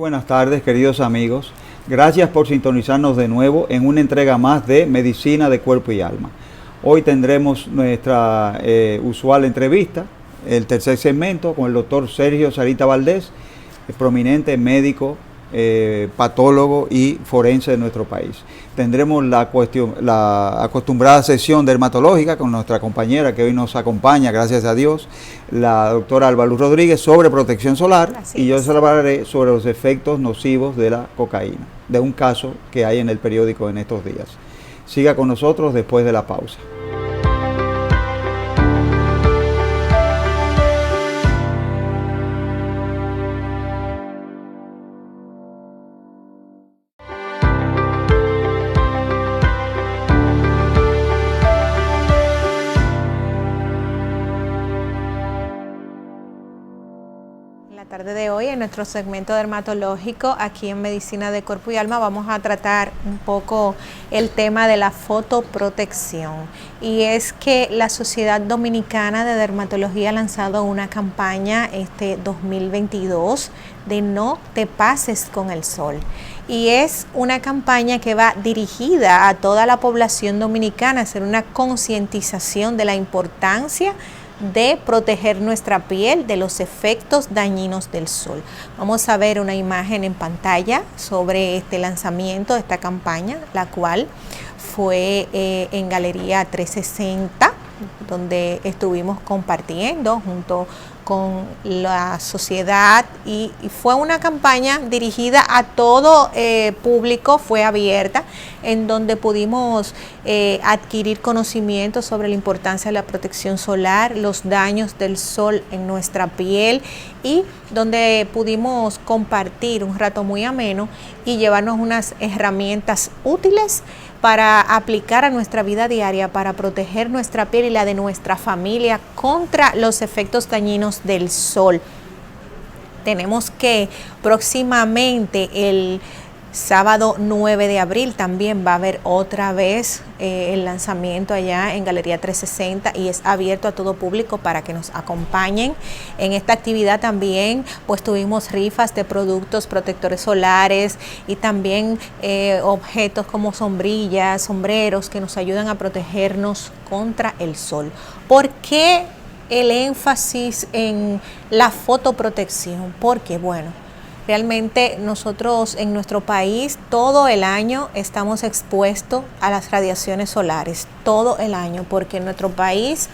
buenas tardes, queridos amigos. Gracias por sintonizarnos de nuevo en una entrega más de Medicina de Cuerpo y Alma. Hoy tendremos nuestra usual entrevista, el tercer segmento, con el doctor Sergio Sarita Valdés, prominente médico, patólogo y forense de nuestro país. Tendremos la acostumbrada sesión dermatológica con nuestra compañera que hoy nos acompaña, gracias a Dios, la doctora Alba Luz Rodríguez, sobre protección solar. Y yo les hablaré sobre los efectos nocivos de la cocaína, de un caso que hay en el periódico en estos días. Siga con nosotros después de la pausa. Tarde de hoy, en nuestro segmento dermatológico aquí en Medicina de Cuerpo y Alma, vamos a tratar un poco el tema de la fotoprotección. Y es que la Sociedad Dominicana de Dermatología ha lanzado una campaña este 2022 de No te pases con el sol. Y es una campaña que va dirigida a toda la población dominicana, a hacer una concientización de la importancia de proteger nuestra piel de los efectos dañinos del sol. Vamos a ver una imagen en pantalla sobre este lanzamiento de esta campaña, la cual fue en Galería 360, donde estuvimos compartiendo junto con la sociedad y fue una campaña dirigida a todo público, fue abierta, en donde pudimos adquirir conocimientos sobre la importancia de la protección solar, los daños del sol en nuestra piel y donde pudimos compartir un rato muy ameno y llevarnos unas herramientas útiles para aplicar a nuestra vida diaria, para proteger nuestra piel y la de nuestra familia contra los efectos dañinos del sol. Tenemos que próximamente el sábado 9 de abril también va a haber otra vez el lanzamiento allá en Galería 360 y es abierto a todo público para que nos acompañen. En esta actividad también pues tuvimos rifas de productos protectores solares y también objetos como sombrillas, sombreros que nos ayudan a protegernos contra el sol. ¿Por qué el énfasis en la fotoprotección? Porque bueno, realmente nosotros en nuestro país todo el año estamos expuestos a las radiaciones solares, todo el año, porque en nuestro país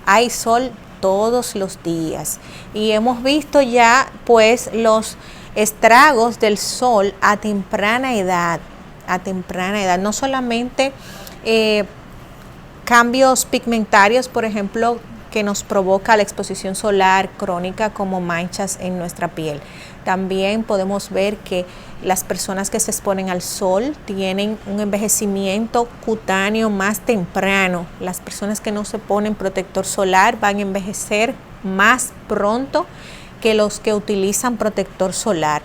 hay sol todos los días y hemos visto ya pues los estragos del sol a temprana edad, no solamente cambios pigmentarios, por ejemplo, que nos provoca la exposición solar crónica como manchas en nuestra piel. También podemos ver que las personas que se exponen al sol tienen un envejecimiento cutáneo más temprano. Las personas que no se ponen protector solar van a envejecer más pronto que los que utilizan protector solar.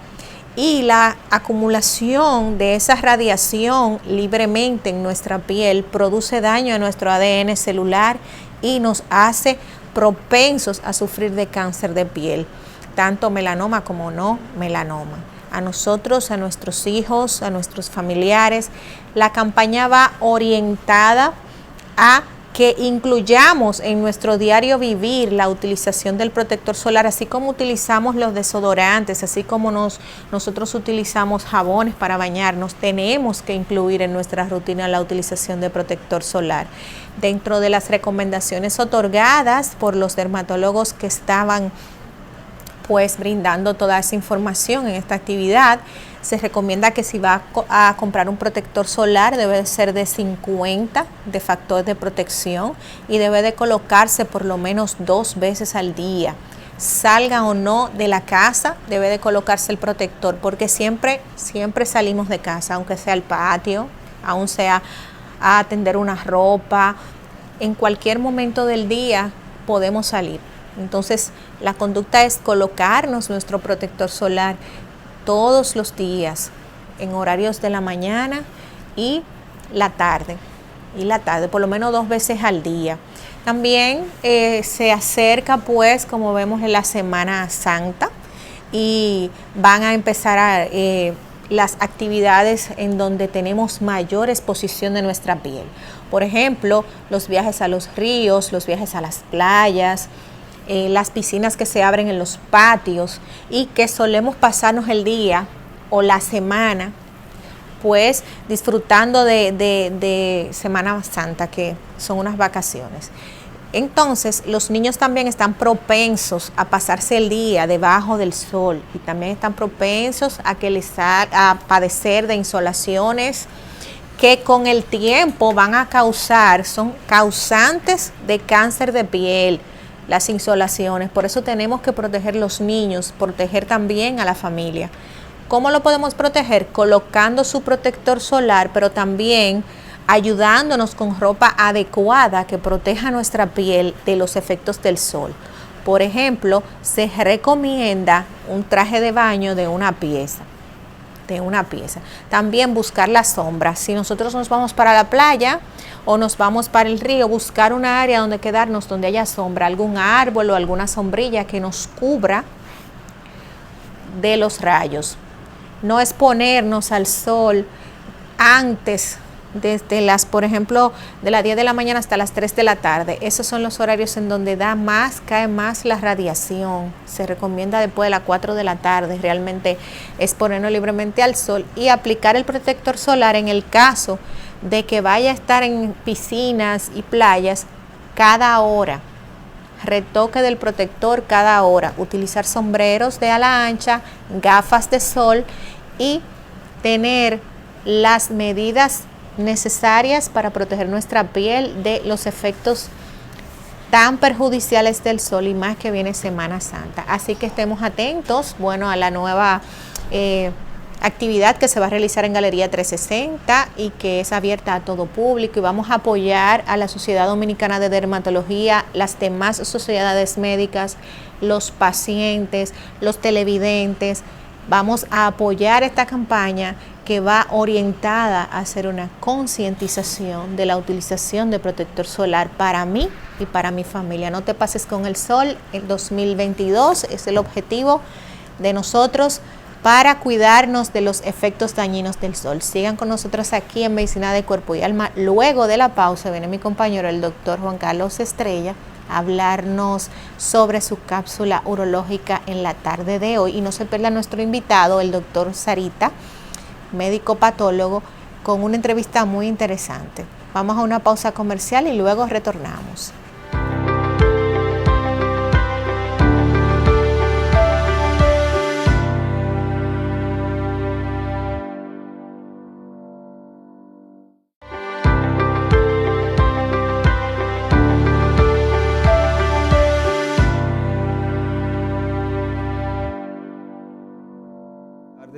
Y la acumulación de esa radiación libremente en nuestra piel produce daño a nuestro ADN celular y nos hace propensos a sufrir de cáncer de piel, tanto melanoma como no melanoma. A nosotros, a nuestros hijos, a nuestros familiares, la campaña va orientada a que incluyamos en nuestro diario vivir la utilización del protector solar, así como utilizamos los desodorantes, así como nosotros utilizamos jabones para bañarnos, tenemos que incluir en nuestra rutina la utilización de protector solar. Dentro de las recomendaciones otorgadas por los dermatólogos que estaban pues brindando toda esa información en esta actividad, se recomienda que si va a comprar un protector solar debe de ser de 50 de factor de protección y debe de colocarse por lo menos 2 veces al día. Salga o no de la casa, debe de colocarse el protector porque siempre salimos de casa, aunque sea al patio, aun sea a atender una ropa, en cualquier momento del día podemos salir. Entonces la conducta es colocarnos nuestro protector solar todos los días en horarios de la mañana y la tarde, por lo menos 2 veces al día. También se acerca pues, como vemos, en la Semana Santa, y van a empezar las actividades en donde tenemos mayor exposición de nuestra piel. Por ejemplo, los viajes a los ríos, los viajes a las playas, las piscinas que se abren en los patios y que solemos pasarnos el día o la semana pues disfrutando de Semana Santa, que son unas vacaciones. Entonces, los niños también están propensos a pasarse el día debajo del sol y también están propensos a padecer de insolaciones que con el tiempo son causantes de cáncer de piel, las insolaciones. Por eso tenemos que proteger los niños, proteger también a la familia. ¿Cómo lo podemos proteger? Colocando su protector solar, pero también ayudándonos con ropa adecuada que proteja nuestra piel de los efectos del sol. Por ejemplo, se recomienda un traje de baño de una pieza. También buscar la sombra. Si nosotros nos vamos para la playa o nos vamos para el río, buscar una área donde quedarnos, donde haya sombra, algún árbol o alguna sombrilla que nos cubra de los rayos. No exponernos al sol antes, por ejemplo, de las 10 de la mañana hasta las 3 de la tarde. Esos son los horarios en donde cae más la radiación. Se recomienda después de las 4 de la tarde realmente exponernos libremente al sol y aplicar el protector solar en el caso de que vaya a estar en piscinas y playas cada hora. Retoque del protector cada hora, utilizar sombreros de ala ancha, gafas de sol y tener las medidas necesarias para proteger nuestra piel de los efectos tan perjudiciales del sol y más que viene Semana Santa. Así que estemos atentos, a la nueva actividad que se va a realizar en Galería 360 y que es abierta a todo público, y vamos a apoyar a la Sociedad Dominicana de Dermatología, las demás sociedades médicas, los pacientes, los televidentes. Vamos a apoyar esta campaña que va orientada a hacer una concientización de la utilización de protector solar para mí y para mi familia. No te pases con el sol. El 2022 es el objetivo de nosotros para cuidarnos de los efectos dañinos del sol. Sigan con nosotros aquí en Medicina de Cuerpo y Alma. Luego de la pausa viene mi compañero, el doctor Juan Carlos Estrella, a hablarnos sobre su cápsula urológica en la tarde de hoy. Y no se pierda nuestro invitado, el doctor Sarita, médico patólogo, con una entrevista muy interesante. Vamos a una pausa comercial y luego retornamos.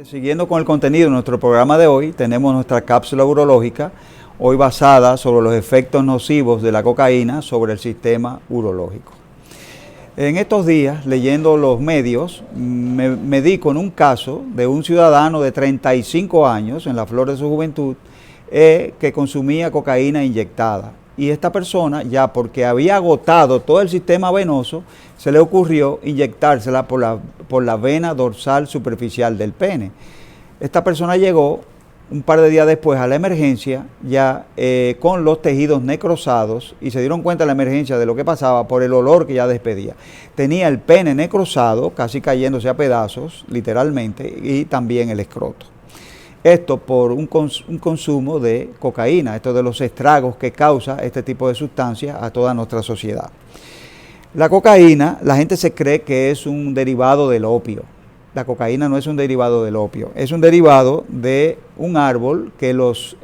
Siguiendo con el contenido de nuestro programa de hoy, tenemos nuestra cápsula urológica, hoy basada sobre los efectos nocivos de la cocaína sobre el sistema urológico. En estos días, leyendo los medios, me di con un caso de un ciudadano de 35 años, en la flor de su juventud, que consumía cocaína inyectada. Y esta persona, ya porque había agotado todo el sistema venoso, se le ocurrió inyectársela por la vena dorsal superficial del pene. Esta persona llegó un par de días después a la emergencia ya con los tejidos necrosados, y se dieron cuenta en la emergencia de lo que pasaba por el olor que ya despedía. Tenía el pene necrosado, casi cayéndose a pedazos, literalmente, y también el escroto. Esto por un consumo de cocaína, esto de los estragos que causa este tipo de sustancias a toda nuestra sociedad. La cocaína, la gente se cree que es un derivado del opio. La cocaína no es un derivado del opio, es un derivado de un árbol que los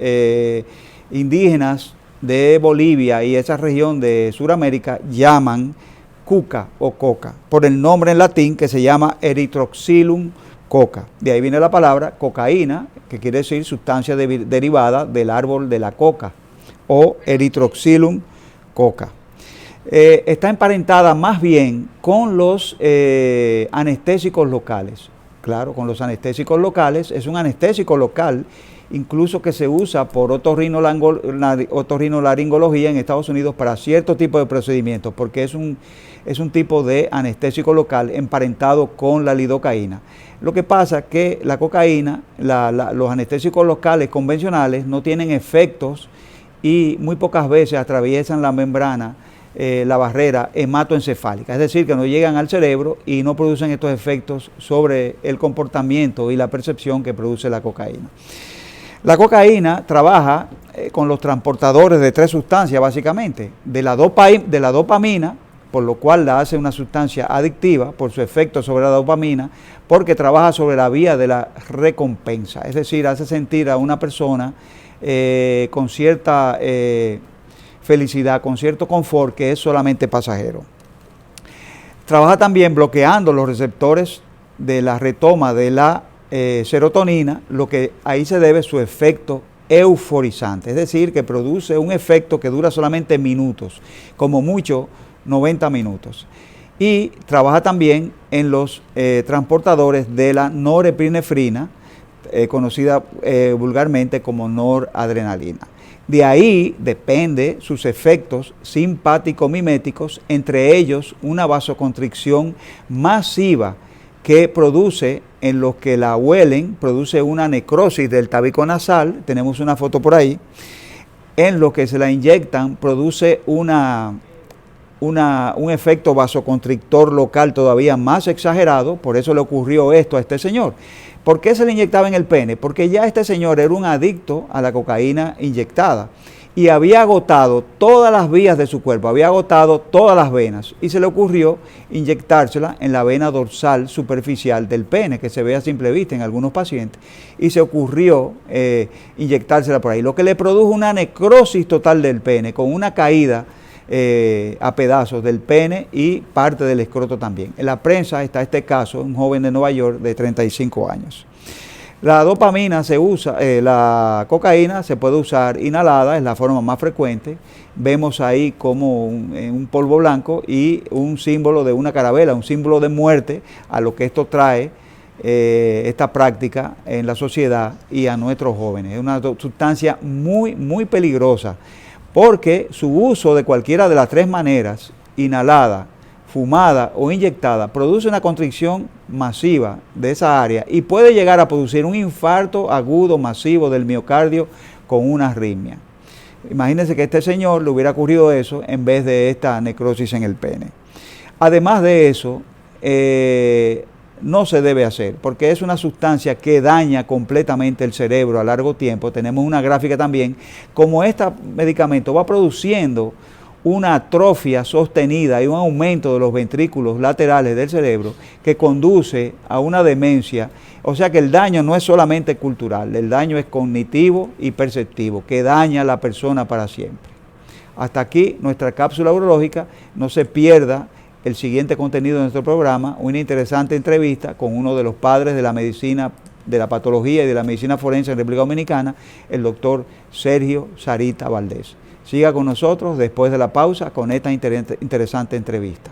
indígenas de Bolivia y esa región de Sudamérica llaman cuca o coca, por el nombre en latín que se llama Erythrocilum coca. De ahí viene la palabra cocaína, que quiere decir sustancia derivada del árbol de la coca, o Erythrocilum coca. Está emparentada más bien con los anestésicos locales. Claro, con los anestésicos locales, es un anestésico local, incluso que se usa por otorrinolaringología en Estados Unidos para cierto tipo de procedimientos, porque es un es un tipo de anestésico local emparentado con la lidocaína. Lo que pasa es que la cocaína, los anestésicos locales convencionales no tienen efectos y muy pocas veces atraviesan la membrana, la barrera hematoencefálica, es decir, que no llegan al cerebro y no producen estos efectos sobre el comportamiento y la percepción que produce la cocaína. La cocaína trabaja con los transportadores de tres sustancias básicamente, de la dopamina, por lo cual la hace una sustancia adictiva por su efecto sobre la dopamina, porque trabaja sobre la vía de la recompensa, es decir, hace sentir a una persona con cierta felicidad, con cierto confort que es solamente pasajero. Trabaja también bloqueando los receptores de la retoma de la serotonina, lo que ahí se debe su efecto euforizante, es decir, que produce un efecto que dura solamente minutos, como mucho 90 minutos. Y trabaja también en los transportadores de la norepinefrina, conocida vulgarmente como noradrenalina. De ahí depende sus efectos simpático-miméticos, entre ellos una vasoconstricción masiva que produce, en los que la huelen, produce una necrosis del tabique nasal, tenemos una foto por ahí, en los que se la inyectan produce un efecto vasoconstrictor local todavía más exagerado, por eso le ocurrió esto a este señor. ¿Por qué se le inyectaba en el pene? Porque ya este señor era un adicto a la cocaína inyectada y había agotado todas las vías de su cuerpo, había agotado todas las venas y se le ocurrió inyectársela en la vena dorsal superficial del pene, que se ve a simple vista en algunos pacientes, y se ocurrió inyectársela por ahí, lo que le produjo una necrosis total del pene con una caída a pedazos del pene y parte del escroto también. En la prensa está este caso, un joven de Nueva York de 35 años. La dopamina se usa, la cocaína se puede usar inhalada, es la forma más frecuente. Vemos ahí como un polvo blanco y un símbolo de una carabela, un símbolo de muerte, a lo que esto trae esta práctica en la sociedad y a nuestros jóvenes. Es una sustancia muy, muy peligrosa, porque su uso de cualquiera de las tres maneras, inhalada, fumada o inyectada, produce una constricción masiva de esa área y puede llegar a producir un infarto agudo masivo del miocardio con una arritmia. Imagínense que a este señor le hubiera ocurrido eso en vez de esta necrosis en el pene. Además de eso, no se debe hacer, porque es una sustancia que daña completamente el cerebro a largo tiempo. Tenemos una gráfica también, como este medicamento va produciendo una atrofia sostenida y un aumento de los ventrículos laterales del cerebro que conduce a una demencia. O sea que el daño no es solamente cultural, el daño es cognitivo y perceptivo, que daña a la persona para siempre. Hasta aquí nuestra cápsula urológica. No se pierda el siguiente contenido de nuestro programa, una interesante entrevista con uno de los padres de la medicina, de la patología y de la medicina forense en República Dominicana, el doctor Sergio Sarita Valdés. Siga con nosotros después de la pausa con esta interesante entrevista.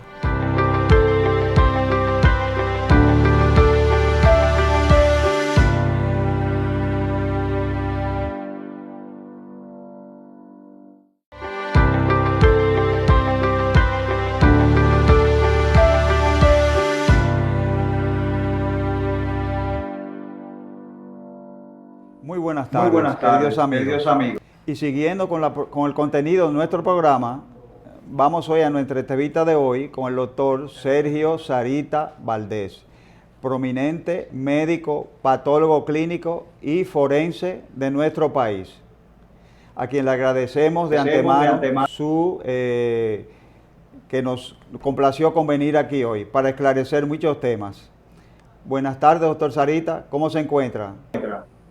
Muy buenas tardes, queridos amigos. Y siguiendo con el contenido de nuestro programa, vamos hoy a nuestra entrevista de hoy con el doctor Sergio Sarita Valdés, prominente médico, patólogo clínico y forense de nuestro país, a quien le agradecemos de antemano que nos complació con venir aquí hoy para esclarecer muchos temas. Buenas tardes, doctor Sarita, ¿cómo se encuentra?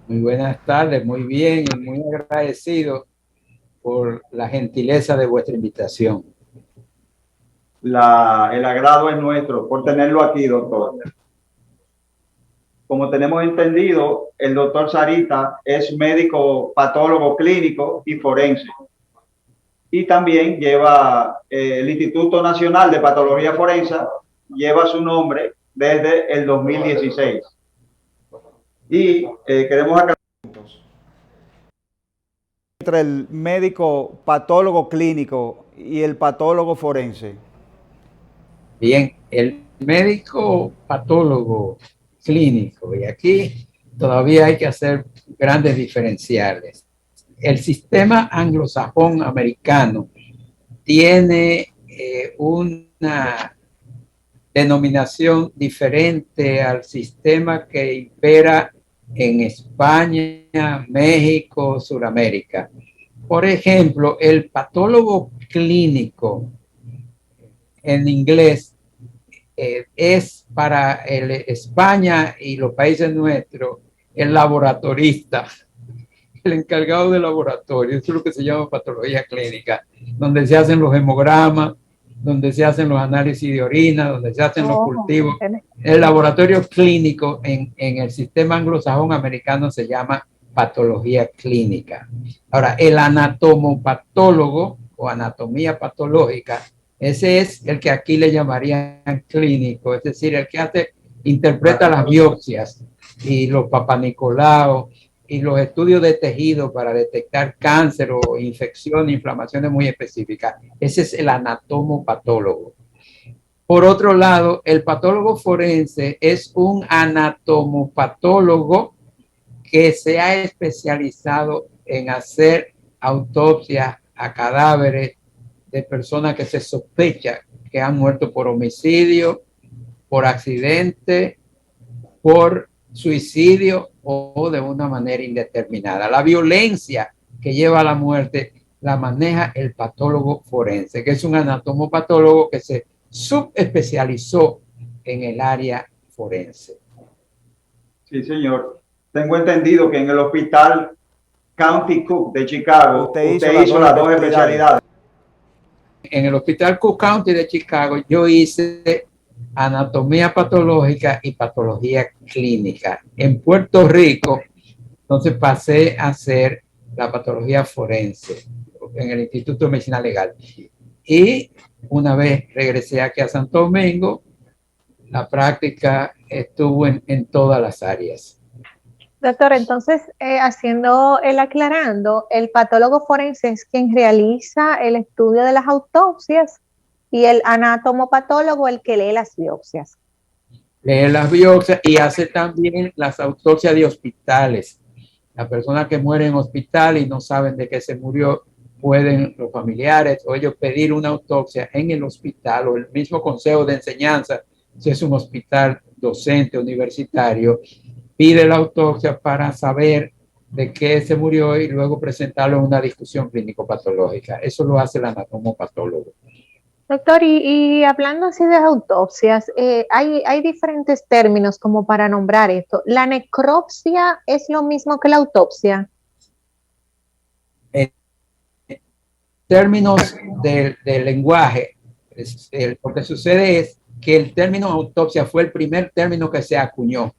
Muy buenas tardes, muy bien y muy agradecido por la gentileza de vuestra invitación. El agrado es nuestro por tenerlo aquí, doctor. Como tenemos entendido, el doctor Sarita es médico patólogo clínico y forense. Y también lleva el Instituto Nacional de Patología Forense, lleva su nombre desde el 2016. Y queremos aclarar entre el médico patólogo clínico y el patólogo forense. Bien, el médico patólogo clínico, y aquí todavía hay que hacer grandes diferenciales. El sistema anglosajón americano tiene una denominación diferente al sistema que impera en España, México, Sudamérica. Por ejemplo, el patólogo clínico en inglés es para España y los países nuestros el laboratorista, el encargado de laboratorio. Eso es lo que se llama patología clínica, donde se hacen los hemogramas, donde se hacen los análisis de orina, donde se hacen los cultivos. El laboratorio clínico en el sistema anglosajón americano se llama patología clínica. Ahora, el anatomopatólogo o anatomía patológica, ese es el que aquí le llamarían clínico, es decir, el que interpreta las biopsias y los papanicolaos y los estudios de tejido para detectar cáncer o infección, inflamaciones muy específicas. Ese es el anatomopatólogo. Por otro lado, el patólogo forense es un anatomopatólogo que se ha especializado en hacer autopsias a cadáveres de personas que se sospecha que han muerto por homicidio, por accidente, por suicidio o de una manera indeterminada. La violencia que lleva a la muerte la maneja el patólogo forense, que es un anatomopatólogo que se subespecializó en el área forense. Sí, señor. Tengo entendido que en el hospital County Cook de Chicago, usted hizo las dos especialidades. En el hospital Cook County de Chicago yo hice anatomía patológica y patología clínica. En Puerto Rico, entonces pasé a hacer la patología forense en el Instituto de Medicina Legal. Y una vez regresé aquí a Santo Domingo, la práctica estuvo en todas las áreas. Doctor, entonces, aclarando, el patólogo forense es quien realiza el estudio de las autopsias y el anatomopatólogo el que lee las biopsias. Lee las biopsias y hace también las autopsias de hospitales. La persona que muere en hospital y no saben de qué se murió, pueden los familiares o ellos pedir una autopsia en el hospital o el mismo consejo de enseñanza, si es un hospital docente universitario, pide la autopsia para saber de qué se murió y luego presentarlo en una discusión clínico-patológica. Eso lo hace el anatomopatólogo. Doctor, y hablando así de autopsias, hay diferentes términos como para nombrar esto. ¿La necropsia es lo mismo que la autopsia? En términos del lenguaje, lo que sucede es que el término autopsia fue el primer término que se acuñó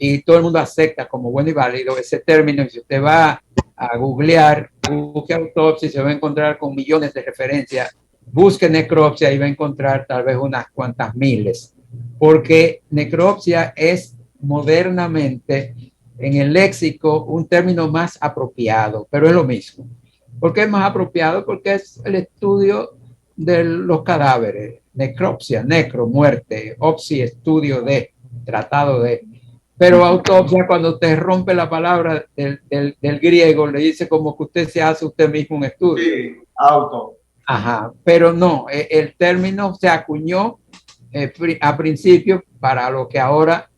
y todo el mundo acepta como bueno y válido ese término. Y si usted va a googlear, busque autopsia y se va a encontrar con millones de referencias. Busque necropsia y va a encontrar tal vez unas cuantas miles, porque necropsia es modernamente en el léxico un término más apropiado, pero es lo mismo. ¿Por qué es más apropiado? Porque es el estudio de los cadáveres. Necropsia, necro, muerte, opsi, estudio de, tratado de. Pero autopsia, cuando te rompe la palabra del griego, le dice como que usted se hace usted mismo un estudio. Sí, auto. Ajá, pero no, el término se acuñó a principio para lo que ahora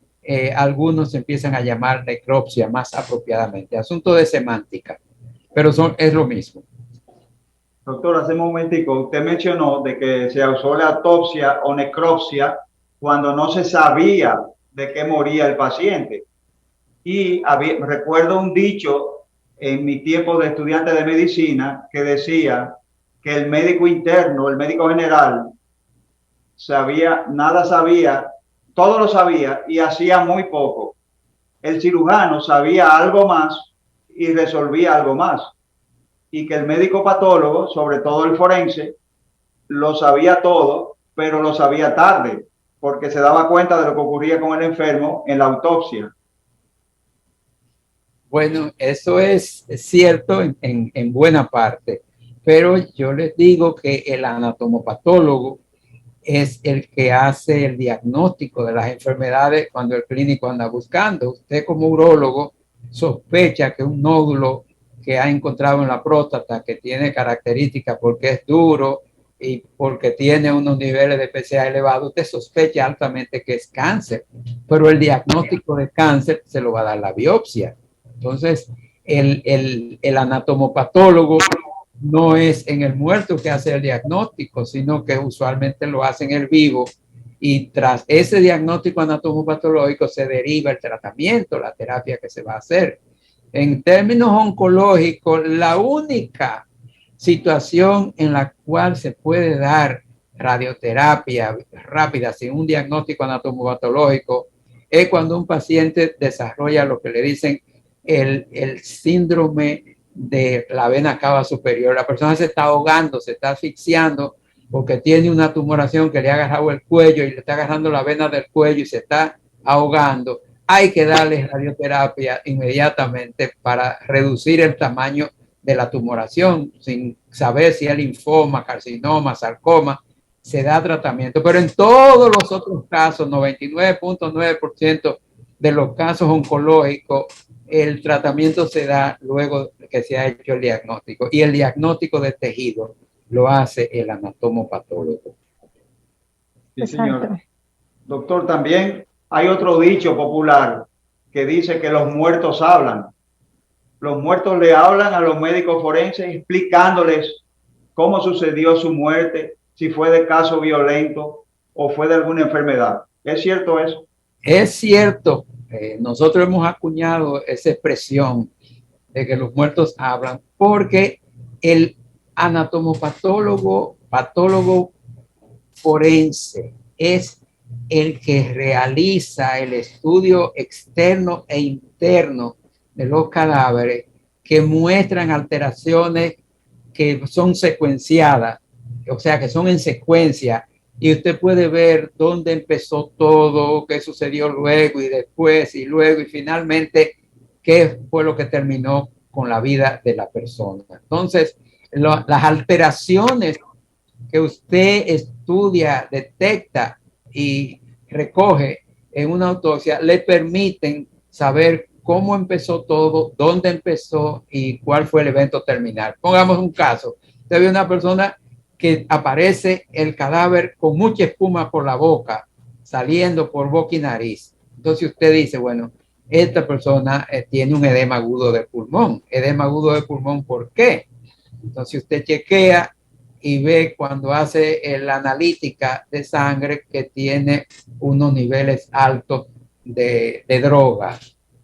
algunos empiezan a llamar necropsia más apropiadamente. Asunto de semántica, pero es lo mismo. Doctor, hace un momentico usted mencionó de que se usó la autopsia o necropsia cuando no se sabía de qué moría el paciente. Y recuerdo un dicho en mi tiempo de estudiante de medicina que decía que el médico interno, el médico general, nada sabía, todo lo sabía y hacía muy poco. El cirujano sabía algo más y resolvía algo más. Y que el médico patólogo, sobre todo el forense, lo sabía todo, pero lo sabía tarde, porque se daba cuenta de lo que ocurría con el enfermo en la autopsia. Bueno, eso es cierto en buena parte, pero yo les digo que el anatomopatólogo es el que hace el diagnóstico de las enfermedades cuando el clínico anda buscando. Usted como urólogo sospecha que un nódulo que ha encontrado en la próstata, que tiene características porque es duro y porque tiene unos niveles de PSA elevados, usted sospecha altamente que es cáncer, pero el diagnóstico de cáncer se lo va a dar la biopsia. Entonces, el anatomopatólogo no es en el muerto que hace el diagnóstico, sino que usualmente lo hace en el vivo, y tras ese diagnóstico anatomopatológico se deriva el tratamiento, la terapia que se va a hacer. En términos oncológicos, la única situación en la cual se puede dar radioterapia rápida sin un diagnóstico anatomopatológico es cuando un paciente desarrolla lo que le dicen el síndrome de la vena cava superior. La persona se está ahogando, se está asfixiando porque tiene una tumoración que le ha agarrado el cuello y le está agarrando la vena del cuello y se está ahogando. Hay que darle radioterapia inmediatamente para reducir el tamaño de la tumoración, sin saber si es linfoma, carcinoma, sarcoma, se da tratamiento. Pero en todos los otros casos, 99.9% de los casos oncológicos, el tratamiento se da luego que se ha hecho el diagnóstico. Y el diagnóstico de tejido lo hace el anatomopatólogo. Sí, señor. Doctor, también hay otro dicho popular que dice que los muertos hablan. Los muertos le hablan a los médicos forenses explicándoles cómo sucedió su muerte, si fue de caso violento o fue de alguna enfermedad. ¿Es cierto eso? Es cierto. Nosotros hemos acuñado esa expresión de que los muertos hablan porque el anatomopatólogo, patólogo forense, es el que realiza el estudio externo e interno de los cadáveres que muestran alteraciones que son secuenciadas, o sea, que son en secuencia, y usted puede ver dónde empezó todo, qué sucedió luego y después y luego y finalmente qué fue lo que terminó con la vida de la persona. Entonces, las alteraciones que usted estudia, detecta y recoge en una autopsia le permiten saber cómo empezó todo, dónde empezó y cuál fue el evento terminal. Pongamos un caso. Usted ve una persona que aparece el cadáver con mucha espuma por la boca, saliendo por boca y nariz. Entonces usted dice, bueno, esta persona tiene un edema agudo de pulmón. Edema agudo de pulmón, ¿por qué? Entonces usted chequea y ve cuando hace la analítica de sangre que tiene unos niveles altos de droga.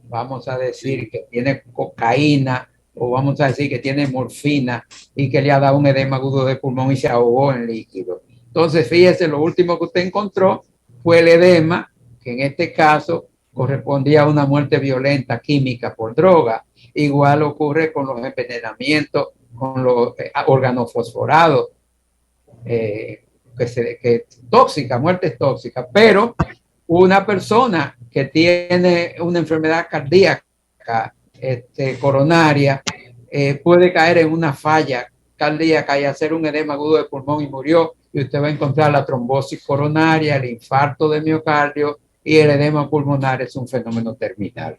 Vamos a decir que tiene cocaína o vamos a decir que tiene morfina y que le ha dado un edema agudo de pulmón y se ahogó en líquido. Entonces, fíjese, lo último que usted encontró fue el edema, que en este caso correspondía a una muerte violenta química por droga. Igual ocurre con los envenenamientos, con los órganos fosforados, que tóxica, muerte tóxica, pero una persona que tiene una enfermedad cardíaca coronaria puede caer en una falla cardíaca y hacer un edema agudo de pulmón y murió, y usted va a encontrar la trombosis coronaria, el infarto de miocardio, y el edema pulmonar es un fenómeno terminal.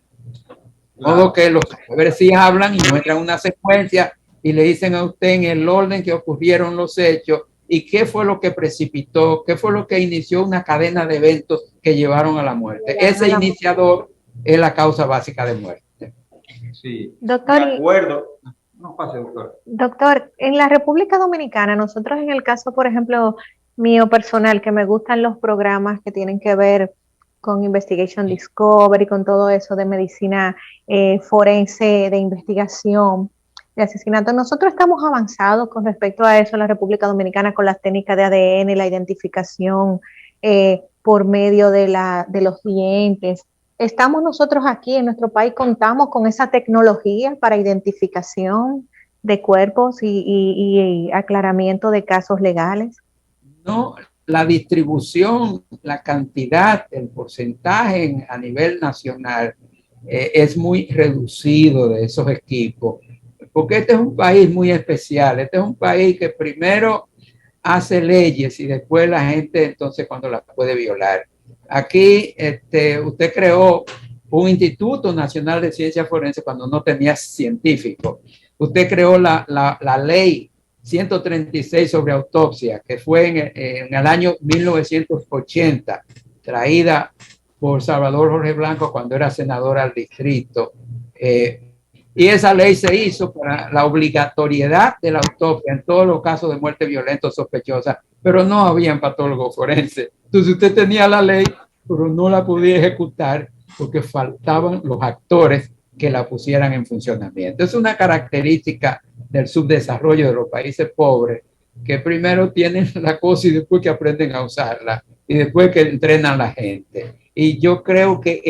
De modo que los cadáveres sí hablan y muestran una secuencia y le dicen a usted en el orden que ocurrieron los hechos y qué fue lo que precipitó, qué fue lo que inició una cadena de eventos que llevaron a la muerte. Ese iniciador es la causa básica de muerte. Sí, doctor, de acuerdo. No pase, doctor. Doctor, en la República Dominicana, nosotros en el caso, por ejemplo, mío personal, que me gustan los programas que tienen que ver con Investigation Discovery, con todo eso de medicina forense, de investigación, de asesinato. Nosotros estamos avanzados con respecto a eso en la República Dominicana con las técnicas de ADN, la identificación por medio de los dientes. Estamos nosotros aquí en nuestro país, contamos con esa tecnología para identificación de cuerpos y aclaramiento de casos legales. No, la distribución, la cantidad, el porcentaje a nivel nacional es muy reducido de esos equipos, porque este es un país muy especial. Este es un país que primero hace leyes y después la gente entonces cuando las puede violar. Aquí usted creó un Instituto Nacional de Ciencia Forense cuando no tenía científicos. Usted creó la ley 136 sobre autopsia, que fue en el año 1980, traída por Salvador Jorge Blanco cuando era senador al distrito. Y esa ley se hizo para la obligatoriedad de la autopsia en todos los casos de muerte violenta o sospechosa, pero no había patólogos forenses. Entonces usted tenía la ley, pero no la podía ejecutar porque faltaban los actores que la pusieran en funcionamiento. Es una característica del subdesarrollo de los países pobres, que primero tienen la cosa y después que aprenden a usarla y después que entrenan a la gente. Y yo creo que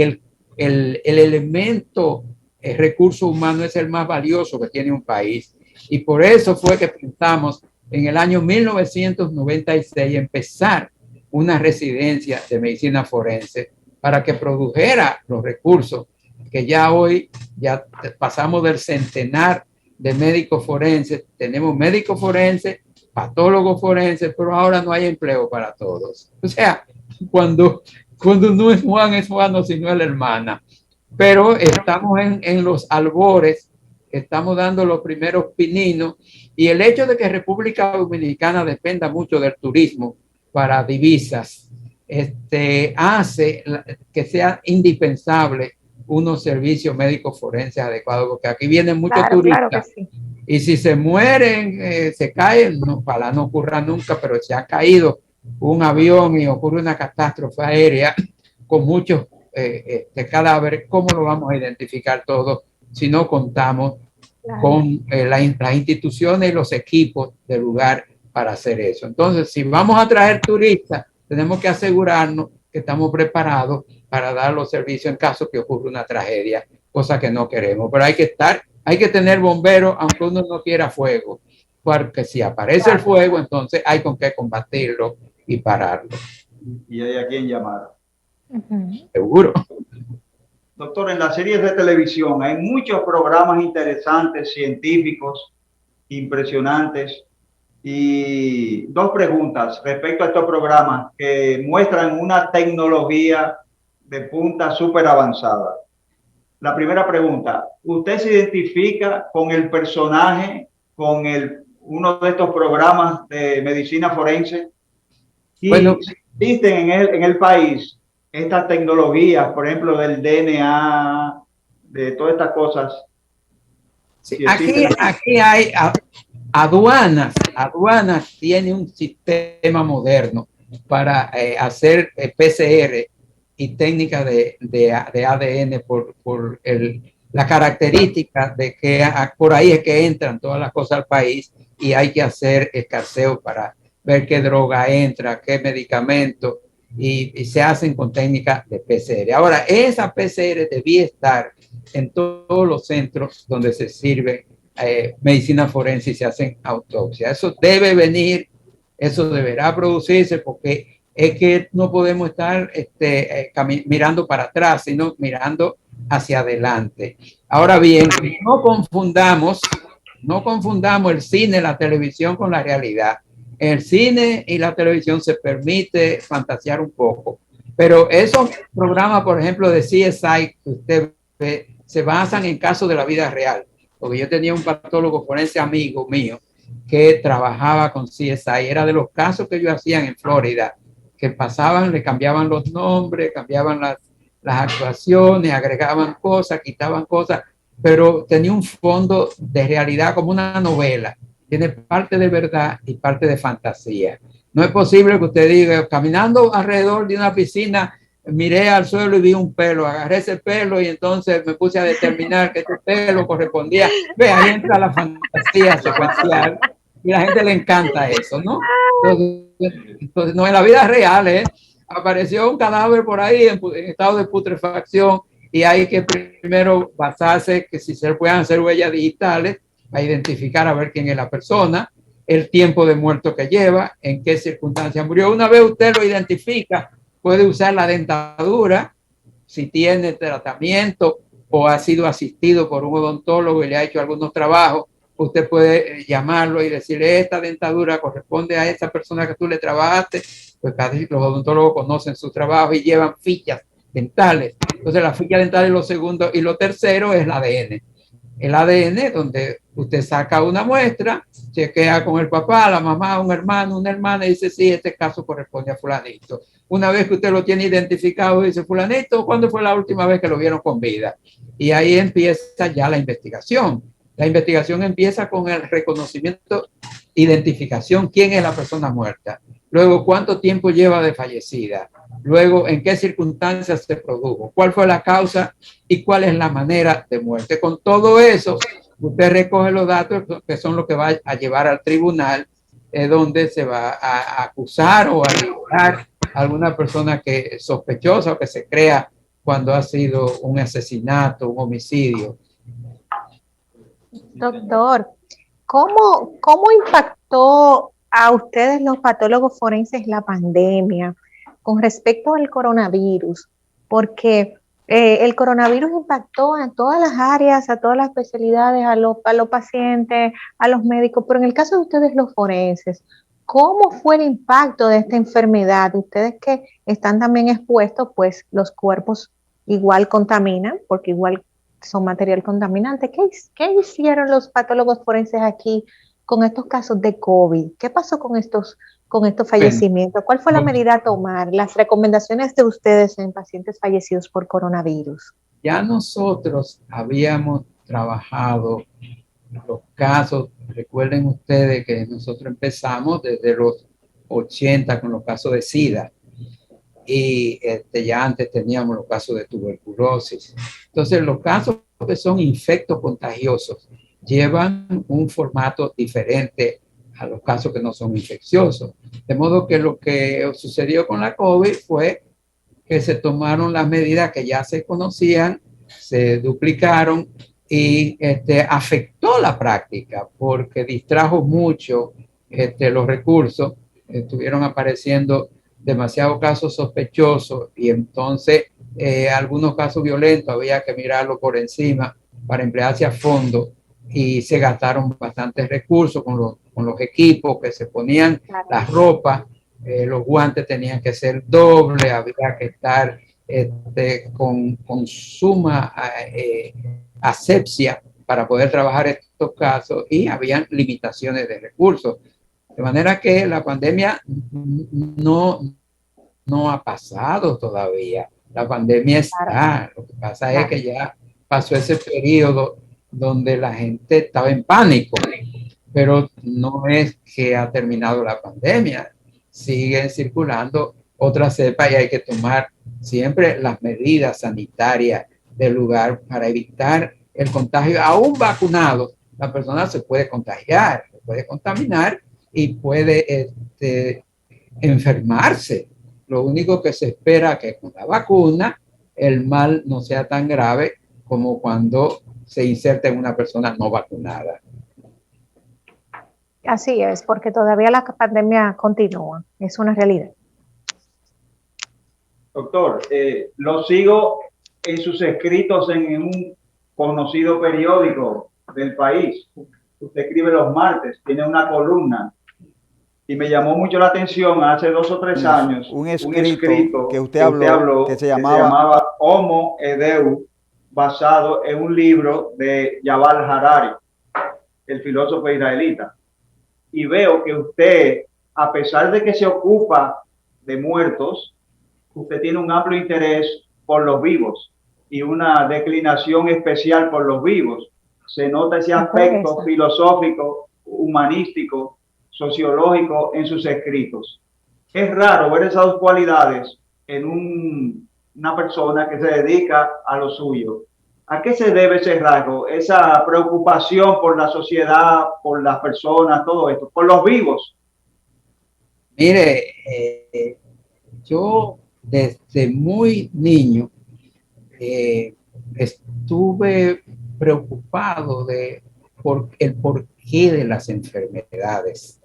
el elemento el recurso humano es el más valioso que tiene un país. Y por eso fue que pensamos en el año 1996 empezar una residencia de medicina forense para que produjera los recursos que ya hoy ya pasamos del centenar de médicos forenses. Tenemos médicos forenses, patólogos forenses, pero ahora no hay empleo para todos. O sea, cuando no es Juan, es Juan, si no es la hermana. Pero estamos en los albores, estamos dando los primeros pininos, y el hecho de que República Dominicana dependa mucho del turismo para divisas, hace que sea indispensable unos servicios médicos forenses adecuados, porque aquí vienen muchos turistas, claro sí. Y si se mueren, se caen, no, ojalá no ocurra nunca, pero se ha caído un avión y ocurre una catástrofe aérea con muchos cadáveres, ¿cómo lo vamos a identificar todo si no contamos con las instituciones y los equipos del lugar para hacer eso? Entonces, si vamos a traer turistas, tenemos que asegurarnos que estamos preparados para dar los servicios en caso que ocurra una tragedia, cosa que no queremos. Pero hay que tener bomberos, aunque uno no quiera fuego, porque si aparece el fuego, entonces hay con qué combatirlo y pararlo. Y hay a quien llamar. Seguro. Doctor, en las series de televisión hay muchos programas interesantes, científicos, impresionantes. Y dos preguntas respecto a estos programas que muestran una tecnología de punta súper avanzada. La primera pregunta, ¿usted se identifica con el personaje, con uno de estos programas de medicina forense? Y bueno, existen en el país estas tecnologías, por ejemplo, del DNA, de todas estas cosas. Sí, aquí hay aduanas tiene un sistema moderno para hacer PCR y técnicas de ADN por la característica de que por ahí es que entran todas las cosas al país y hay que hacer escarceo para ver qué droga entra, qué medicamento, y se hacen con técnicas de PCR. Ahora, esa PCR debía estar en todos los centros donde se sirve medicina forense y se hacen autopsia. Eso debe venir, eso deberá producirse, porque es que no podemos estar mirando para atrás, sino mirando hacia adelante. Ahora bien, no confundamos el cine, la televisión con la realidad. En el cine y la televisión se permite fantasear un poco, pero esos programas, por ejemplo, de CSI que usted ve, se basan en casos de la vida real. Porque yo tenía un patólogo forense amigo mío que trabajaba con CSI, era de los casos que ellos hacían en Florida, que pasaban, le cambiaban los nombres, cambiaban las actuaciones, agregaban cosas, quitaban cosas, pero tenía un fondo de realidad como una novela. Tiene parte de verdad y parte de fantasía. No es posible que usted diga, caminando alrededor de una piscina, miré al suelo y vi un pelo, agarré ese pelo y entonces me puse a determinar que ese pelo correspondía. Ve, ahí entra la fantasía secuencial y a la gente le encanta eso, ¿no? Entonces no, en la vida real, apareció un cadáver por ahí en estado de putrefacción y hay que primero basarse que si se puedan hacer huellas digitales a identificar a ver quién es la persona, el tiempo de muerto que lleva, en qué circunstancias murió. Una vez usted lo identifica, puede usar la dentadura, si tiene tratamiento o ha sido asistido por un odontólogo y le ha hecho algunos trabajos, usted puede llamarlo y decirle, esta dentadura corresponde a esa persona que tú le trabajaste, pues casi los odontólogos conocen su trabajo y llevan fichas dentales. Entonces la ficha dental es lo segundo, y lo tercero es el ADN. El ADN, donde usted saca una muestra, chequea con el papá, la mamá, un hermano, una hermana, y dice, sí, este caso corresponde a fulanito. Una vez que usted lo tiene identificado, dice, fulanito, ¿cuándo fue la última vez que lo vieron con vida? Y ahí empieza ya la investigación. La investigación empieza con el reconocimiento, identificación, quién es la persona muerta. Luego, cuánto tiempo lleva de fallecida. Luego, en qué circunstancias se produjo, cuál fue la causa y cuál es la manera de muerte. Con todo eso, usted recoge los datos que son los que va a llevar al tribunal, donde se va a acusar o a liberar a alguna persona que es sospechosa o que se crea cuando ha sido un asesinato, un homicidio. Doctor, ¿cómo impactó a ustedes los patólogos forenses la pandemia con respecto al coronavirus? Porque el coronavirus impactó a todas las áreas, a todas las especialidades, a los pacientes, a los médicos, pero en el caso de ustedes los forenses, ¿cómo fue el impacto de esta enfermedad? Ustedes que están también expuestos, pues los cuerpos igual contaminan, porque igual son material contaminante. ¿Qué hicieron los patólogos forenses aquí con estos casos de COVID? ¿Qué pasó con estos fallecimientos? ¿Cuál fue la medida a tomar? Las recomendaciones de ustedes en pacientes fallecidos por coronavirus. Ya nosotros habíamos trabajado los casos, recuerden ustedes que nosotros empezamos desde los 80 con los casos de SIDA. Y ya antes teníamos los casos de tuberculosis. Entonces, los casos que son infectos contagiosos llevan un formato diferente a los casos que no son infecciosos. De modo que lo que sucedió con la COVID fue que se tomaron las medidas que ya se conocían, se duplicaron y afectó la práctica porque distrajo mucho los recursos. Estuvieron apareciendo demasiados casos sospechosos y entonces algunos casos violentos había que mirarlo por encima para emplearse a fondo, y se gastaron bastantes recursos con los equipos que se ponían, las ropas, los guantes tenían que ser dobles, había que estar con suma asepsia para poder trabajar estos casos, y habían limitaciones de recursos. De manera que la pandemia no ha pasado todavía. La pandemia está. Lo que pasa es que ya pasó ese periodo donde la gente estaba en pánico, pero no es que ha terminado la pandemia. Siguen circulando otras cepas y hay que tomar siempre las medidas sanitarias del lugar para evitar el contagio. Aún vacunado, la persona se puede contagiar, se puede contaminar y puede enfermarse. Lo único que se espera es que con la vacuna el mal no sea tan grave como cuando se inserta en una persona no vacunada. Así es, porque todavía la pandemia continúa, es una realidad. Doctor, lo sigo en sus escritos en un conocido periódico del país. Usted escribe los martes, tiene una columna. Y me llamó mucho la atención hace 2 o 3 años un escrito que usted habló que se llamaba Homo Edeu, basado en un libro de Yuval Harari, el filósofo israelita. Y veo que usted, a pesar de que se ocupa de muertos, usted tiene un amplio interés por los vivos y una declinación especial por los vivos. Se nota ese aspecto filosófico, humanístico, sociológico en sus escritos. Es raro ver esas 2 cualidades en una persona que se dedica a lo suyo. ¿A qué se debe ese rasgo? Esa preocupación por la sociedad, por las personas, todo esto, por los vivos. Mire, yo desde muy niño estuve preocupado por el porqué de las enfermedades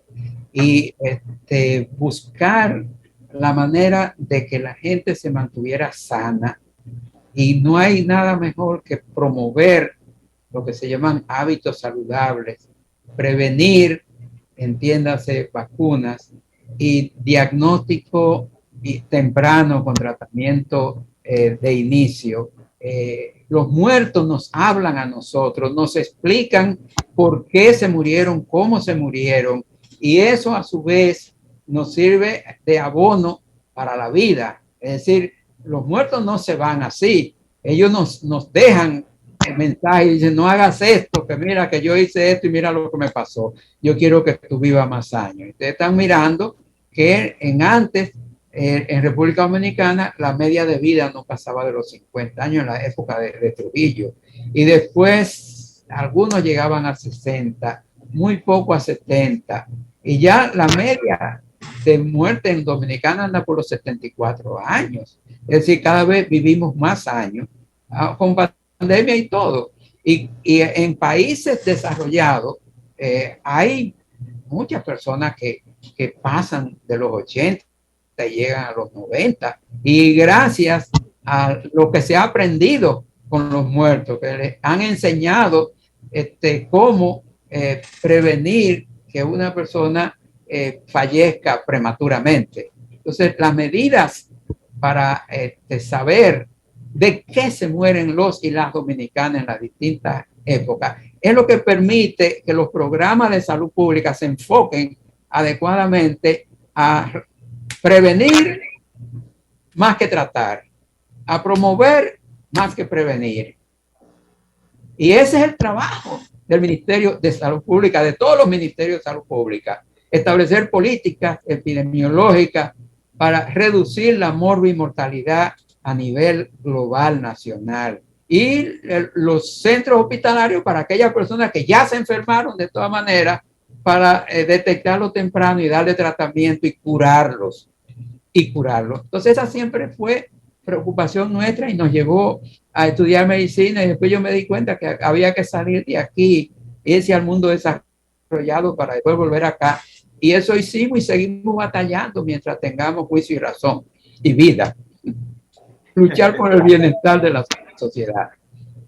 y buscar la manera de que la gente se mantuviera sana, y no hay nada mejor que promover lo que se llaman hábitos saludables prevenir, entiéndase, vacunas, y diagnóstico temprano con tratamiento de inicio. Los muertos nos hablan a nosotros, nos explican por qué se murieron, cómo se murieron, y eso a su vez nos sirve de abono para la vida. Es decir, los muertos no se van así, ellos nos dejan el mensaje y dicen, no hagas esto, que mira que yo hice esto y mira lo que me pasó, yo quiero que tú vivas más años. Ustedes están mirando que en República Dominicana la media de vida no pasaba de los 50 años en la época de Trujillo, y después algunos llegaban a 60, muy poco a 70, y ya la media de muerte en Dominicana anda por los 74 años. Es decir, cada vez vivimos más años, con pandemia y todo. Y en países desarrollados hay muchas personas que pasan de los 80 y llegan a los 90. Y gracias a lo que se ha aprendido con los muertos, que les han enseñado cómo prevenir que una persona fallezca prematuramente. Entonces, las medidas para saber de qué se mueren los y las dominicanas en las distintas épocas es lo que permite que los programas de salud pública se enfoquen adecuadamente a prevenir más que tratar, a promover más que prevenir. Y ese es el trabajo del Ministerio de Salud Pública, de todos los ministerios de salud pública, establecer políticas epidemiológicas para reducir la morbimortalidad a nivel global, nacional. Y los centros hospitalarios para aquellas personas que ya se enfermaron de todas maneras, para detectarlo temprano y darle tratamiento y curarlos. Entonces esa siempre fue preocupación nuestra y nos llevó a estudiar medicina, y después yo me di cuenta que había que salir de aquí, irse al mundo desarrollado para después volver acá. Y eso hicimos y seguimos batallando mientras tengamos juicio y razón y vida. Luchar por el bienestar de la sociedad.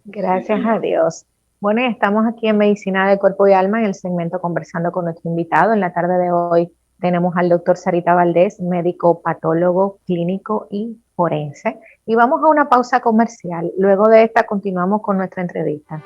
Gracias a Dios. Bueno, estamos aquí en Medicina de Cuerpo y Alma en el segmento Conversando con nuestro invitado. En la tarde de hoy tenemos al doctor Sarita Valdés, médico patólogo, clínico y forense. Y vamos a una pausa comercial. Luego de esta continuamos con nuestra entrevista.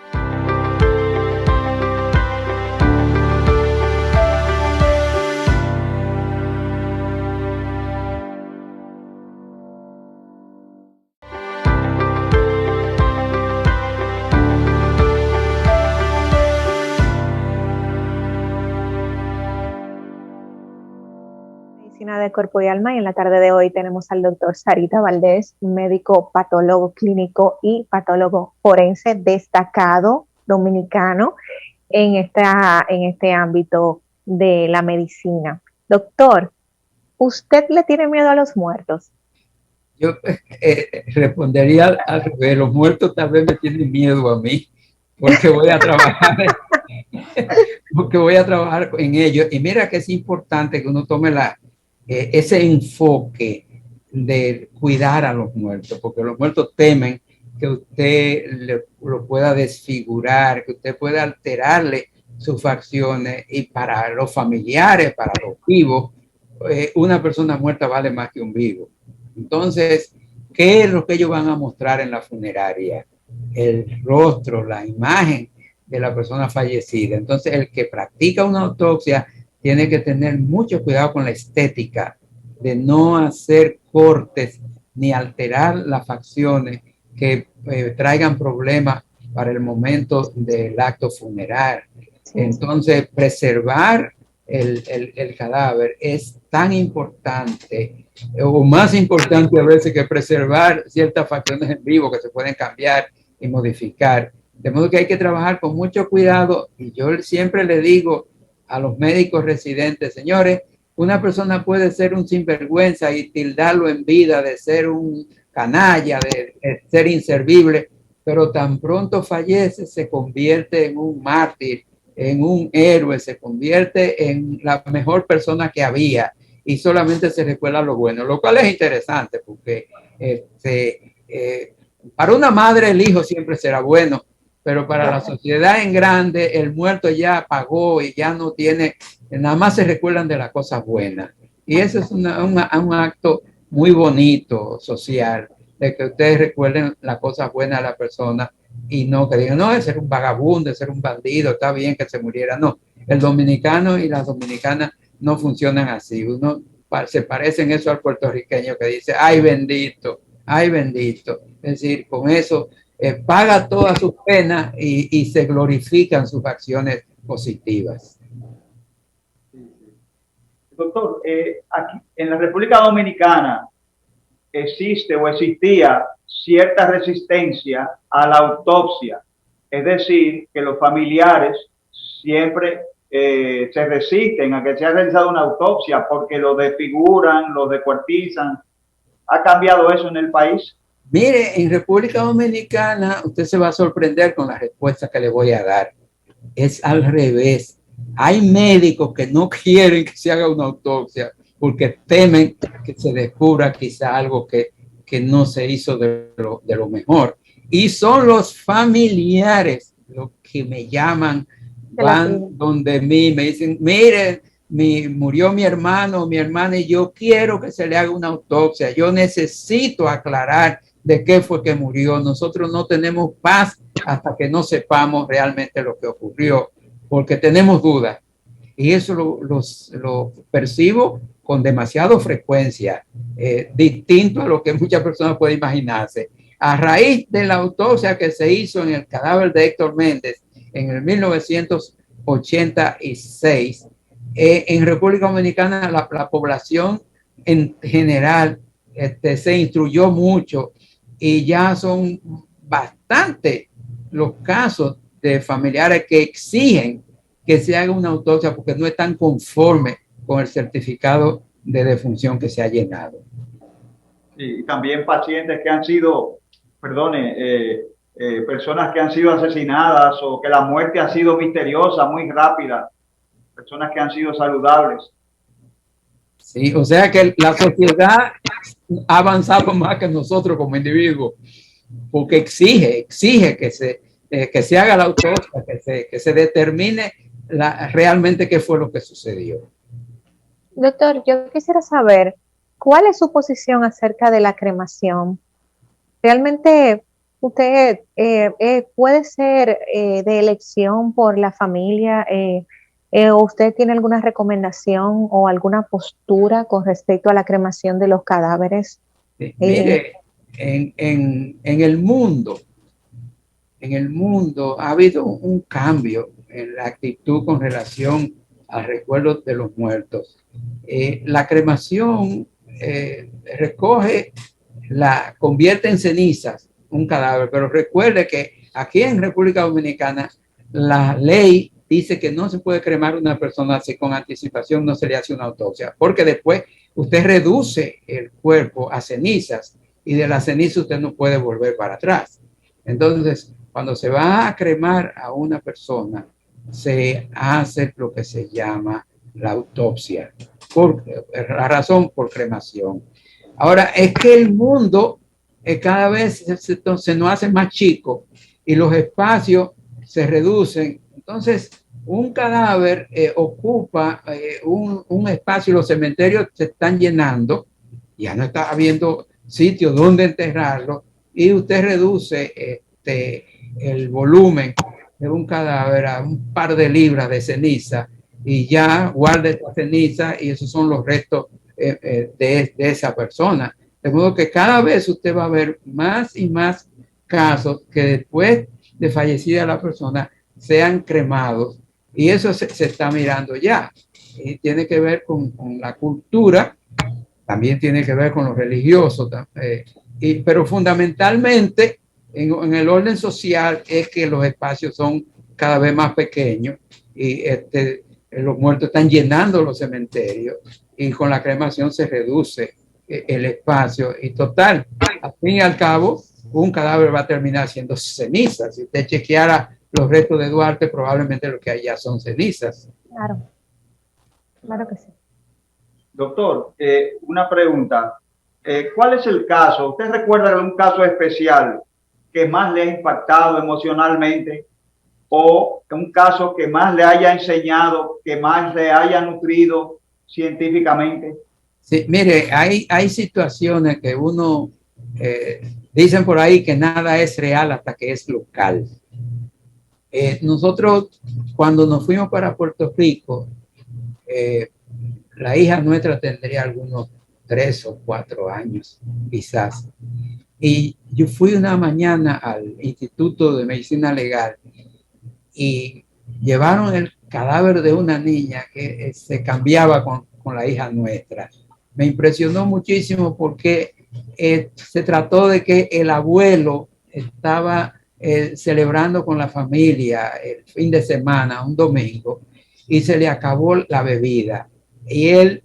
De Cuerpo y Alma, y en la tarde de hoy tenemos al doctor Sarita Valdés, médico patólogo clínico y patólogo forense destacado dominicano en este ámbito de la medicina. Doctor, ¿usted le tiene miedo a los muertos? Yo respondería al revés, los muertos tal vez me tienen miedo a mí, porque voy a trabajar en ello. Y mira que es importante que uno tome ese enfoque de cuidar a los muertos, porque los muertos temen que usted lo pueda desfigurar, que usted pueda alterarle sus facciones, y para los familiares, para los vivos, una persona muerta vale más que un vivo. Entonces, ¿qué es lo que ellos van a mostrar en la funeraria? El rostro, la imagen de la persona fallecida. Entonces, el que practica una autopsia tiene que tener mucho cuidado con la estética, de no hacer cortes ni alterar las facciones que traigan problemas para el momento del acto funeral. Entonces, preservar el cadáver es tan importante, o más importante a veces, que preservar ciertas facciones en vivo que se pueden cambiar y modificar. De modo que hay que trabajar con mucho cuidado, y yo siempre le digo a los médicos residentes, señores, una persona puede ser un sinvergüenza y tildarlo en vida de ser un canalla, de ser inservible, pero tan pronto fallece se convierte en un mártir, en un héroe, se convierte en la mejor persona que había, y solamente se recuerda lo bueno, lo cual es interesante, porque para una madre el hijo siempre será bueno, pero para la sociedad en grande, el muerto ya pagó y ya no tiene, nada más se recuerdan de las cosas buenas. Y eso es un acto muy bonito, social, de que ustedes recuerden las cosas buenas de la persona y no que digan, no, es ser un vagabundo, es ser un bandido, está bien que se muriera. No, el dominicano y las dominicanas no funcionan así. Uno se parecen eso al puertorriqueño que dice, ay bendito, ay bendito. Es decir, con eso paga todas sus penas y se glorifican sus acciones positivas. Doctor, aquí en la República Dominicana existe o existía cierta resistencia a la autopsia, es decir, que los familiares siempre se resisten a que se haya realizado una autopsia porque lo desfiguran, lo descuartizan. ¿Ha cambiado eso en el país? Mire, en República Dominicana usted se va a sorprender con la respuesta que le voy a dar. Es al revés. Hay médicos que no quieren que se haga una autopsia porque temen que se descubra quizá algo que no se hizo de lo mejor. Y son los familiares los que me llaman, van donde mí, me dicen, mire, murió mi hermano, mi hermana, y yo quiero que se le haga una autopsia. Yo necesito aclarar de qué fue que murió. Nosotros no tenemos paz hasta que no sepamos realmente lo que ocurrió, porque tenemos dudas. Y eso lo percibo con demasiada frecuencia, distinto a lo que muchas personas pueden imaginarse. A raíz de la autopsia que se hizo en el cadáver de Héctor Méndez en el 1986, en República Dominicana la población en general se instruyó mucho y ya son bastante los casos de familiares que exigen que se haga una autopsia porque no están conformes con el certificado de defunción que se ha llenado. Sí, y también pacientes que han sido, perdone, personas que han sido asesinadas o que la muerte ha sido misteriosa, muy rápida, personas que han sido saludables. Sí, o sea que la sociedad ha avanzado más que nosotros como individuos, porque exige que se haga la autopsia, que se determine realmente qué fue lo que sucedió. Doctor, yo quisiera saber cuál es su posición acerca de la cremación. ¿Realmente usted puede ser de elección por la familia? ¿O usted tiene alguna recomendación o alguna postura con respecto a la cremación de los cadáveres? Mire, en el mundo ha habido un cambio en la actitud con relación al recuerdo de los muertos. La cremación convierte en cenizas un cadáver, pero recuerde que aquí en República Dominicana la ley dice que no se puede cremar una persona si con anticipación no se le hace una autopsia, porque después usted reduce el cuerpo a cenizas y de la ceniza usted no puede volver para atrás. Entonces, cuando se va a cremar a una persona, se hace lo que se llama la autopsia. La razón por cremación. Ahora, es que el mundo cada vez se nos hace más chico y los espacios se reducen. Entonces, un cadáver ocupa un espacio y los cementerios se están llenando, ya no está habiendo sitio donde enterrarlo y usted reduce el volumen de un cadáver a un par de libras de ceniza y ya guarda esta ceniza y esos son los restos de esa persona. De modo que cada vez usted va a ver más y más casos que después de fallecida la persona sean cremados y eso se está mirando ya. Y tiene que ver con la cultura, también tiene que ver con lo religioso, pero fundamentalmente en el orden social es que los espacios son cada vez más pequeños y los muertos están llenando los cementerios y con la cremación se reduce el espacio y total, al fin y al cabo, un cadáver va a terminar siendo cenizas. Si usted chequeara los restos de Duarte, probablemente lo que hay ya son cenizas. Claro, claro que sí. Doctor, una pregunta. ¿Cuál es el caso? ¿Usted recuerda de un caso especial que más le ha impactado emocionalmente o un caso que más le haya enseñado, que más le haya nutrido científicamente? Sí, mire, hay situaciones que uno, dicen por ahí que nada es real hasta que es local. Nosotros, cuando nos fuimos para Puerto Rico, eh, la hija nuestra tendría algunos 3 o 4 años, quizás. Y yo fui una mañana al Instituto de Medicina Legal y llevaron el cadáver de una niña que se cambiaba con la hija nuestra. Me impresionó muchísimo porque se trató de que el abuelo estaba celebrando con la familia el fin de semana, un domingo, y se le acabó la bebida. Y él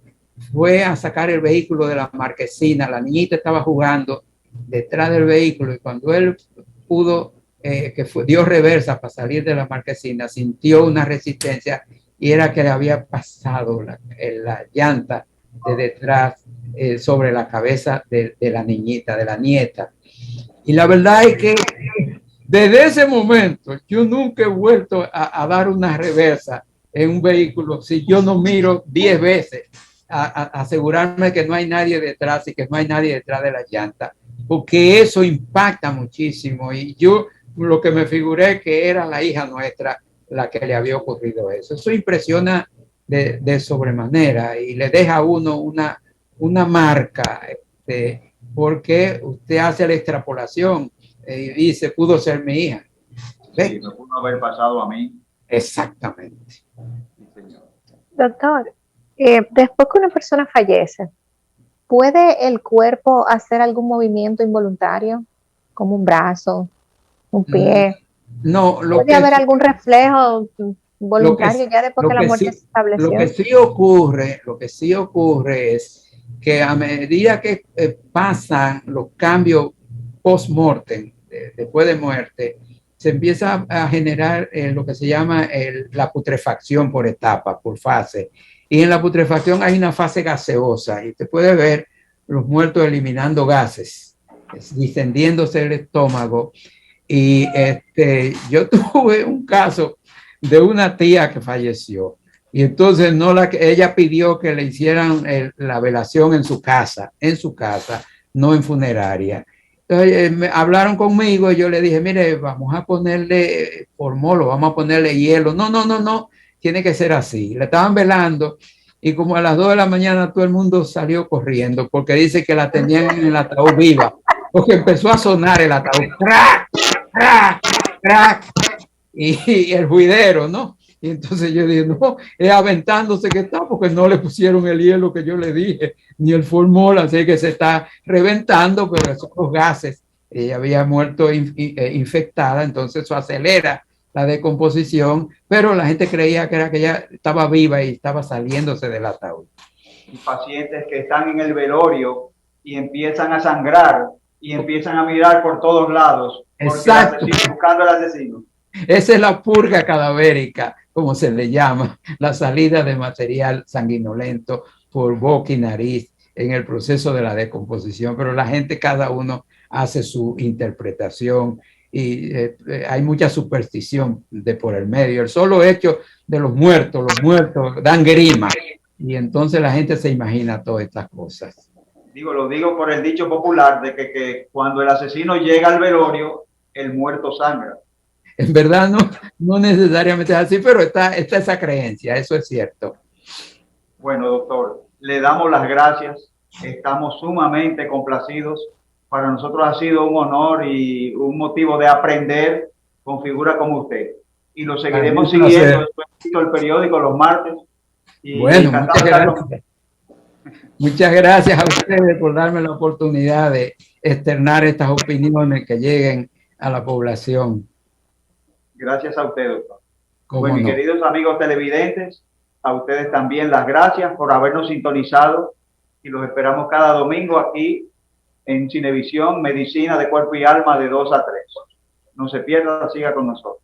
fue a sacar el vehículo de la marquesina, la niñita estaba jugando detrás del vehículo y cuando él pudo dio reversa para salir de la marquesina, sintió una resistencia y era que le había pasado la llanta de detrás sobre la cabeza de la niñita, de la nieta. Y la verdad es que desde ese momento yo nunca he vuelto a dar una reversa en un vehículo si yo no miro 10 veces a asegurarme que no hay nadie detrás y que no hay nadie detrás de la llanta, porque eso impacta muchísimo. Y yo lo que me figuré que era la hija nuestra la que le había ocurrido eso. Eso impresiona de sobremanera y le deja a uno una marca, porque usted hace la extrapolación y dice, pudo ser mi hija. ¿Ves? Sí, me pudo haber pasado a mí. Exactamente. Sí, señor. Doctor, después que una persona fallece, ¿puede el cuerpo hacer algún movimiento involuntario, como un brazo, un pie? No, ¿Puede haber algún reflejo voluntario ya después que la muerte se estableció? lo que sí ocurre es que a medida que pasan los cambios post-mortem, después de muerte, se empieza a generar lo que se llama la putrefacción por etapas, por fase. Y en la putrefacción hay una fase gaseosa y te puede ver los muertos eliminando gases, distendiéndose el estómago. Y yo tuve un caso de una tía que falleció y entonces ella pidió que le hicieran la velación en su casa, no en funeraria. Entonces hablaron conmigo y yo le dije, mire, vamos a ponerle formolo, vamos a ponerle hielo. No, no, no, no, tiene que ser así. Le estaban velando y como a las 2 de la mañana todo el mundo salió corriendo porque dice que la tenían en el ataúd viva, porque empezó a sonar el ataúd. ¡Crack! ¡Crack! ¡Crack! Y el juidero, ¿no? Y entonces yo dije, no, es aventándose que está, porque no le pusieron el hielo que yo le dije, ni el formol, así que se está reventando, pero esos gases, ella había muerto infectada, entonces eso acelera la decomposición, pero la gente creía que era que ella estaba viva y estaba saliéndose del ataúd. Y pacientes que están en el velorio y empiezan a sangrar y empiezan a mirar por todos lados, porque Exacto. buscando al asesino. Esa es la purga cadavérica, como se le llama, la salida de material sanguinolento por boca y nariz en el proceso de la decomposición, pero la gente, cada uno hace su interpretación y hay mucha superstición de por el medio. El solo hecho de los muertos dan grima y entonces la gente se imagina todas estas cosas. Lo digo por el dicho popular de que cuando el asesino llega al velorio, el muerto sangra. En verdad no necesariamente es así, pero está esa creencia, eso es cierto. Bueno, doctor, le damos las gracias, estamos sumamente complacidos. Para nosotros ha sido un honor y un motivo de aprender con figuras como usted. Y lo seguiremos siguiendo en el periódico los martes. Y bueno, muchas gracias. Muchas gracias a ustedes por darme la oportunidad de externar estas opiniones que lleguen a la población. Gracias a usted, doctor. Bueno, no. Queridos amigos televidentes, a ustedes también las gracias por habernos sintonizado y los esperamos cada domingo aquí en Cinevisión, Medicina de Cuerpo y Alma de 2 a 3. No se pierda, siga con nosotros.